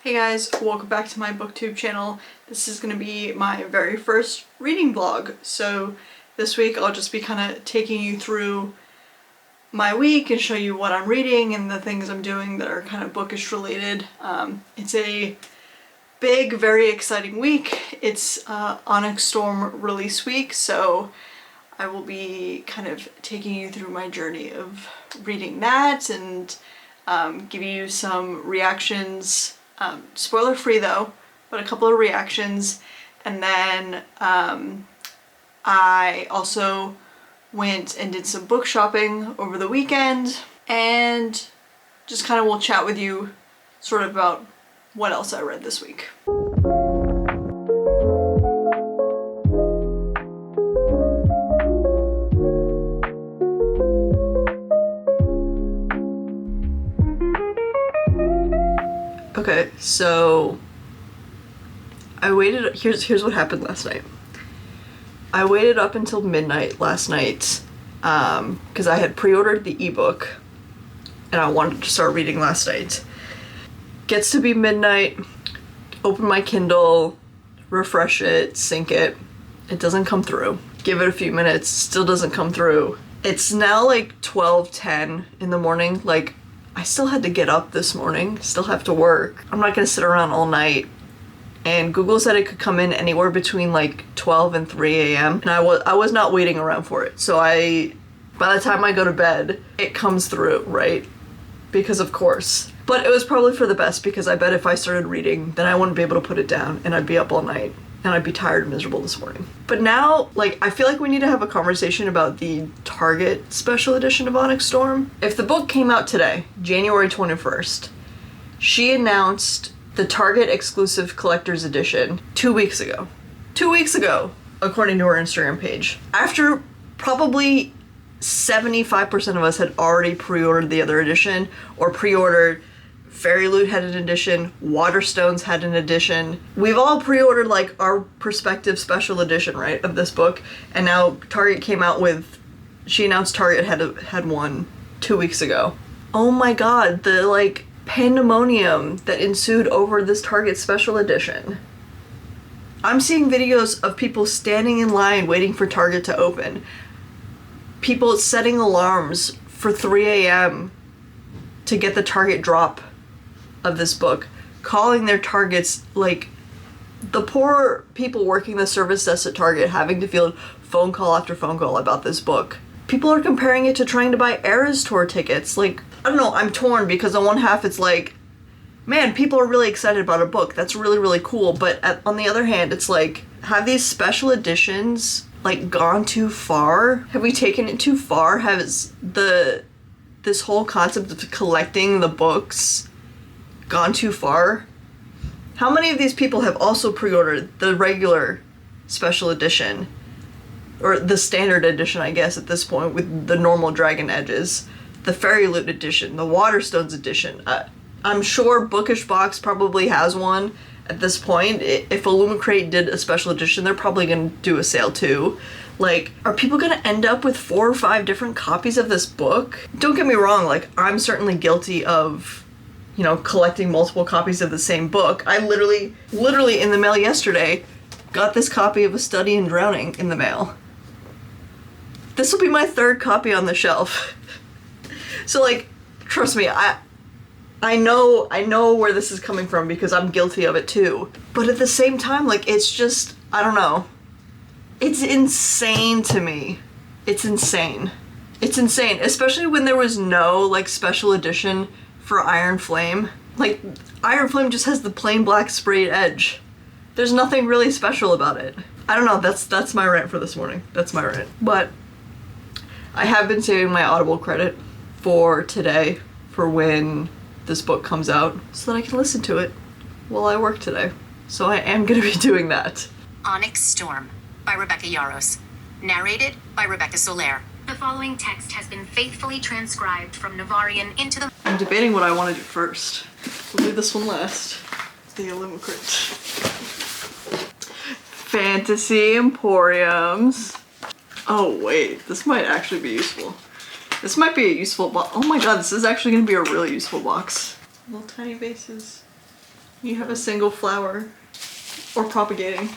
Hey guys, welcome back to my booktube channel. This is going to be my very first reading vlog. So this week I'll just be kind of taking you through my week and show you what I'm reading and the things I'm doing that are kind of bookish related. It's a big, very exciting week. It's Onyx Storm release week, so I will be kind of taking you through my journey of reading that and giving you some reactions. Spoiler free though, but a couple of reactions. And then I also went and did some book shopping over the weekend and just kind of will chat with you sort of about what else I read this week. Okay, so I waited, here's what happened last night. I waited up until midnight last night because I had pre-ordered the ebook and I wanted to start reading last night. Gets to be midnight, open my Kindle, refresh it, sync it. It doesn't come through. Give it a few minutes, still doesn't come through. It's now like 12:10 in the morning. Like, I still had to get up this morning, still have to work. I'm not gonna sit around all night. And Google said it could come in anywhere between like 12 and 3 a.m. And I was not waiting around for it. So by the time I go to bed, it comes through, right? Because of course. But it was probably for the best because I bet if I started reading, then I wouldn't be able to put it down and I'd be up all night. And I'd be tired and miserable this morning. But now, like, I feel like we need to have a conversation about the Target special edition of Onyx Storm. If the book came out today, January 21st, she announced the Target exclusive collector's edition 2 weeks ago. 2 weeks ago, according to her Instagram page. After probably 75% of us had already pre-ordered the other edition, or pre-ordered Fairy Loot had an edition, Waterstones had an edition. We've all pre-ordered like our prospective special edition, right, of this book, and now Target came out with, she announced Target had one 2 weeks ago. Oh my god, the like pandemonium that ensued over this Target special edition. I'm seeing videos of people standing in line waiting for Target to open. People setting alarms for 3 a.m. to get the Target drop of this book, calling their Targets, like the poor people working the service desk at Target having to field phone call after phone call about this book. People are comparing it to trying to buy Eras Tour tickets. Like, I don't know, I'm torn because on one half it's like, man, people are really excited about a book. That's really, really cool. But on the other hand, it's like, have these special editions like gone too far? Have we taken it too far? Has this whole concept of collecting the books gone too far? How many of these people have also pre-ordered the regular special edition, or the standard edition, I guess, at this point, with the normal dragon edges, the Fairy Loot edition, the Waterstones edition? I'm sure Bookish Box probably has one at this point. If Illumicrate did a special edition, they're probably gonna do a sale too. Like, are people gonna end up with 4 or 5 different copies of this book? Don't get me wrong, like, I'm certainly guilty of, you know, collecting multiple copies of the same book. I literally in the mail yesterday got this copy of A Study in Drowning in the mail. This will be my 3rd copy on the shelf. So like, trust me, I know where this is coming from because I'm guilty of it too. But at the same time, like, it's just, I don't know. It's insane to me. It's insane. It's insane, especially when there was no like special edition for Iron Flame. Like, Iron Flame just has the plain black sprayed edge. There's nothing really special about it. I don't know, that's my rant for this morning. That's my rant. But I have been saving my Audible credit for today, for when this book comes out, so that I can listen to it while I work today. So I am gonna be doing that. Onyx Storm by Rebecca Yarros. Narrated by Rebecca Soler. The following text has been faithfully transcribed from Navarian into the... I'm debating what I want to do first. We'll do this one last. The Illumicrate. Fantasy Emporiums. Oh wait, this might actually be useful. This might be a useful box. Oh my god, this is actually going to be a really useful box. Little tiny bases. You have a single flower. Or propagating.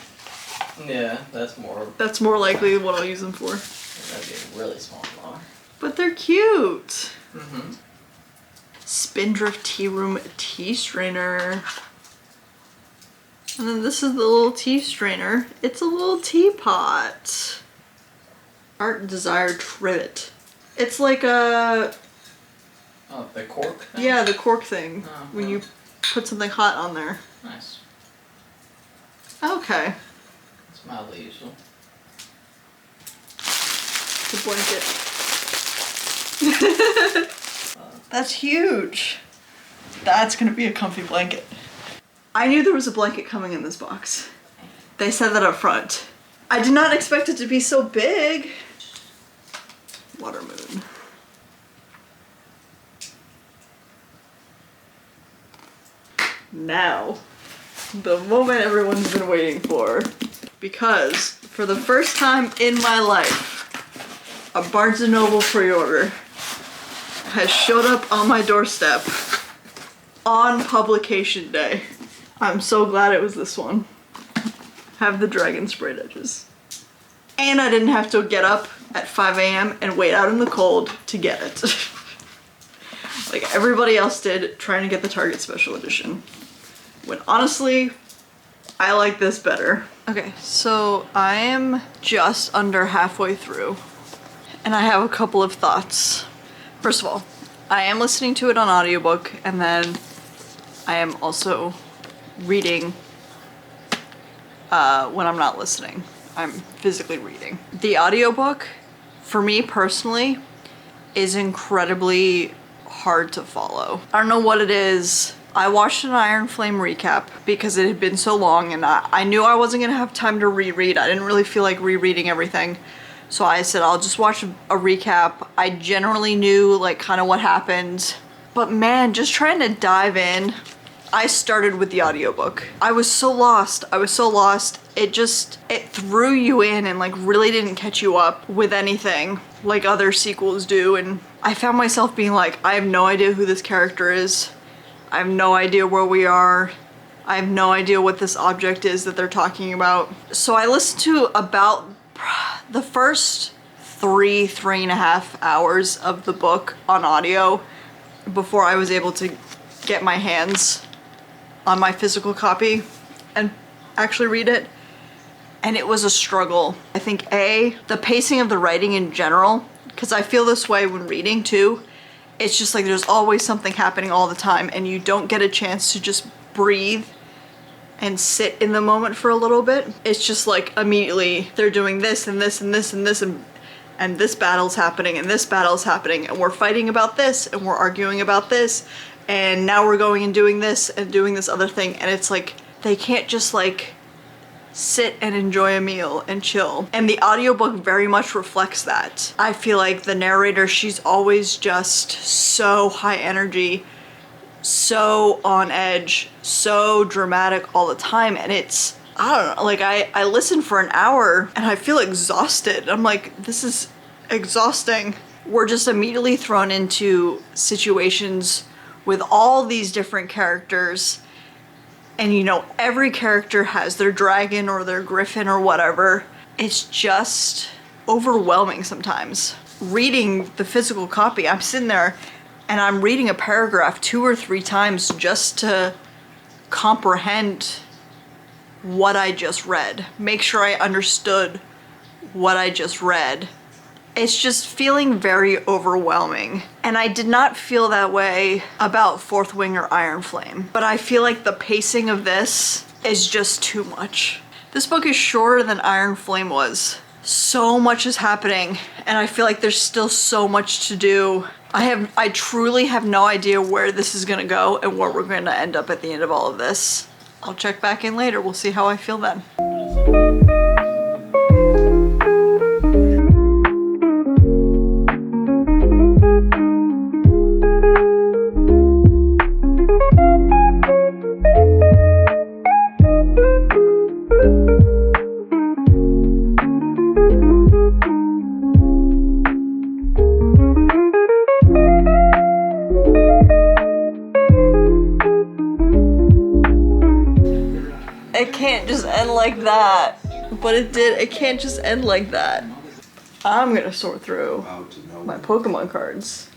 Yeah, that's more. That's more likely what I'll use them for. That'd be a really small flower. But they're cute. Mm-hmm. Spindrift Tea Room tea strainer. And then this is the little tea strainer. It's a little teapot. Art Desire Trivet. It's like a... Oh, the cork thing? Yeah, the cork thing. Oh, when oh. you put something hot on there. Nice. Okay. It's mildly useful. The blanket. That's huge. That's gonna be a comfy blanket. I knew there was a blanket coming in this box. They said that up front. I did not expect it to be so big. Water moon. Now, the moment everyone's been waiting for. Because for the first time in my life, a Barnes & Noble pre-order has showed up on my doorstep on publication day. I'm so glad it was this one. Have the dragon sprayed edges. And I didn't have to get up at 5 a.m. and wait out in the cold to get it. Like everybody else did trying to get the Target Special Edition. When honestly, I like this better. Okay, so I am just under halfway through and I have a couple of thoughts. First of all, I am listening to it on audiobook and then I am also reading when I'm not listening. I'm physically reading. The audiobook, for me personally, is incredibly hard to follow. I don't know what it is. I watched an Iron Flame recap because it had been so long and I knew I wasn't gonna have time to reread. I didn't really feel like rereading everything. So I said, I'll just watch a recap. I generally knew like kind of what happened, but man, just trying to dive in. I started with the audiobook. I was so lost. It threw you in and like really didn't catch you up with anything like other sequels do. And I found myself being like, I have no idea who this character is. I have no idea where we are. I have no idea what this object is that they're talking about. So I listened to about the first 3.5 hours of the book on audio before I was able to get my hands on my physical copy and actually read it. And it was a struggle. I think the pacing of the writing in general, because I feel this way when reading too, it's just like there's always something happening all the time and you don't get a chance to just breathe and sit in the moment for a little bit. It's just like immediately they're doing this and this and this and this and this battle's happening and this battle's happening and we're fighting about this and we're arguing about this and now we're going and doing this other thing, and it's like they can't just like sit and enjoy a meal and chill. And the audiobook very much reflects that. I feel like the narrator, she's always just so high energy, so on edge, so dramatic all the time, and it's, I don't know, like I listened for an hour and I feel exhausted. I'm like, this is exhausting. We're just immediately thrown into situations with all these different characters, and you know, every character has their dragon or their griffin or whatever. It's just overwhelming sometimes. Reading the physical copy, I'm sitting there and I'm reading a paragraph 2 or 3 times just to comprehend what I just read. Make sure I understood what I just read. It's just feeling very overwhelming. And I did not feel that way about Fourth Wing or Iron Flame, but I feel like the pacing of this is just too much. This book is shorter than Iron Flame was. So much is happening, and I feel like there's still so much to do. I truly have no idea where this is gonna go and where we're gonna end up at the end of all of this. I'll check back in later. We'll see how I feel then. it can't just end like that. But it did. It can't just end like that. I'm gonna sort through my Pokemon cards.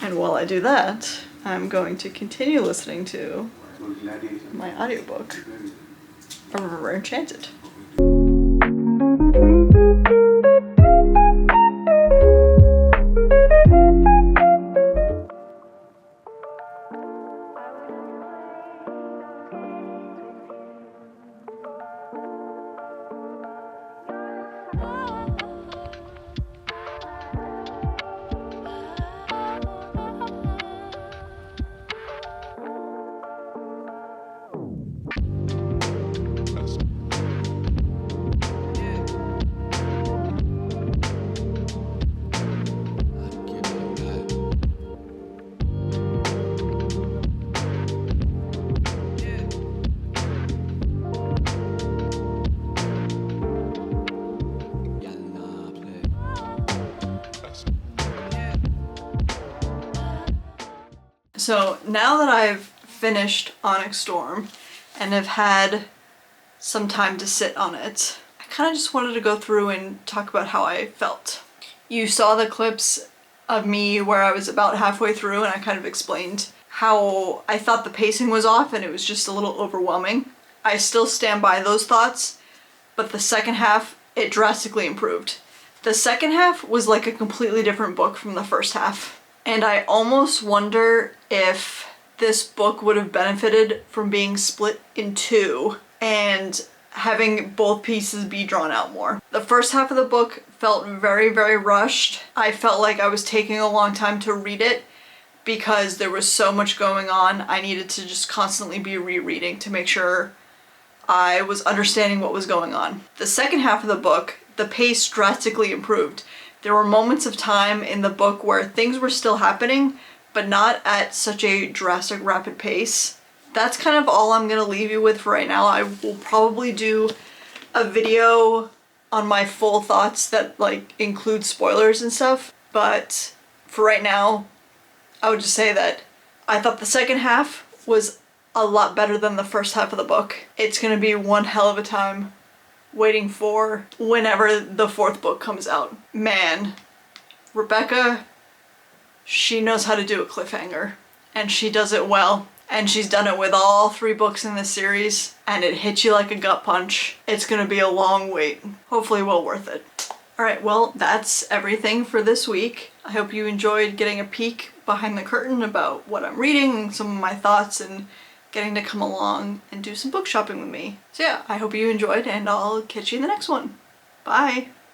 And while I do that, I'm going to continue listening to my audiobook of River Enchanted. So now that I've finished Onyx Storm and have had some time to sit on it, I kind of just wanted to go through and talk about how I felt. You saw the clips of me where I was about halfway through and I kind of explained how I thought the pacing was off and it was just a little overwhelming. I still stand by those thoughts, but the second half, it drastically improved. The second half was like a completely different book from the first half. And I almost wonder if this book would have benefited from being split in two and having both pieces be drawn out more. The first half of the book felt very, very rushed. I felt like I was taking a long time to read it because there was so much going on. I needed to just constantly be rereading to make sure I was understanding what was going on. The second half of the book, the pace drastically improved. There were moments of time in the book where things were still happening, but not at such a drastic, rapid pace. That's kind of all I'm gonna leave you with for right now. I will probably do a video on my full thoughts that like include spoilers and stuff, but for right now, I would just say that I thought the second half was a lot better than the first half of the book. It's gonna be one hell of a time waiting for whenever the fourth book comes out. Man, Rebecca, she knows how to do a cliffhanger, and she does it well. And she's done it with all 3 books in this series, and it hits you like a gut punch. It's gonna be a long wait. Hopefully well worth it. Alright, well, that's everything for this week. I hope you enjoyed getting a peek behind the curtain about what I'm reading, some of my thoughts, and getting to come along and do some book shopping with me. So yeah, I hope you enjoyed, and I'll catch you in the next one. Bye!